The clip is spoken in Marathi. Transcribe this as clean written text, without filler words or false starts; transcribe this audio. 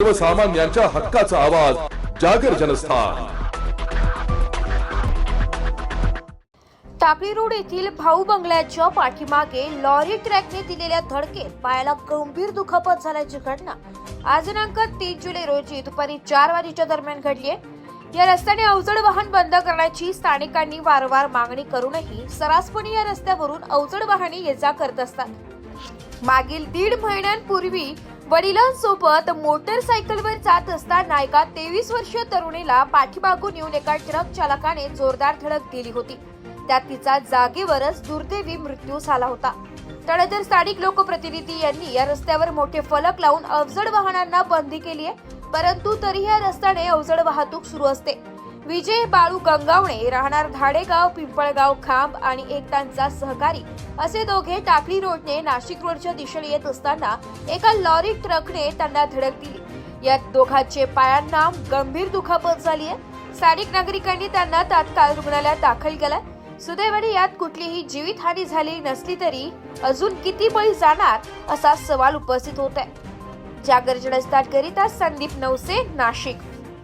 सर्वसामान्यांच्या हक्काचा आवाज जागर जनस्थान। टाकळी रोड येथील भाऊ बंगल्याच्या पाठीमागे लॉरी ट्रॅकने दिलेल्या धडकेत पायाला गंभीर दुखापत झाल्याची घटना आज दिनांक 30 जुलै रोजी दुपारी 4 वाजेच्या दरम्यान घडली आहे। या रस्त्याने अवजड वाहन बंद करण्याची स्थानिकांनी वारंवार मागणी करूनही सर्रासपणे या रस्त्यावरून अवजड वाहने ये-जा करत असतात। मागील 1.5 महिन्यांपूर्वी वडिलांसोबत मोटरसायकलवर जात असताना एका 23 वर्षीय तरुणीला पाठीमागून येऊन एका ट्रक चालकाने जोरदार धडक दिली होती। त्यात तिचा जागेवरच दुर्दैवी मृत्यू झाला होता। त्यानंतर स्थानिक लोकप्रतिनिधी यांनी या रस्त्यावर मोठे फलक लावून अवजड वाहनांना बंदी केली आहे, परंतु तरीही या रस्त्याने अवजड वाहतूक सुरू असते। विजय बाळू गंगावणे राहणार धाडेगाव पिंपळगाव खांब आणि एक त्यांचा सहकारी असे दोघे टाकळी रोडने नाशिक रोडच्या दिशेने येत असताना एका लॉरी ट्रकने त्यांना धडक दिली। या दोघांचे पायांना गंभीर दुखापत झाली आहे। स्थानिक नागरिकांनी त्यांना तात्काळ रुग्णालयात दाखल केलं। सुदैवाने यात कुठलीही जीवितहानी झाली नसली तरी अजून किती बळी जाणार असा सवाल उपस्थित होत आहे। जागर जनस्थान करिता संदीप नवसे, नाशिक।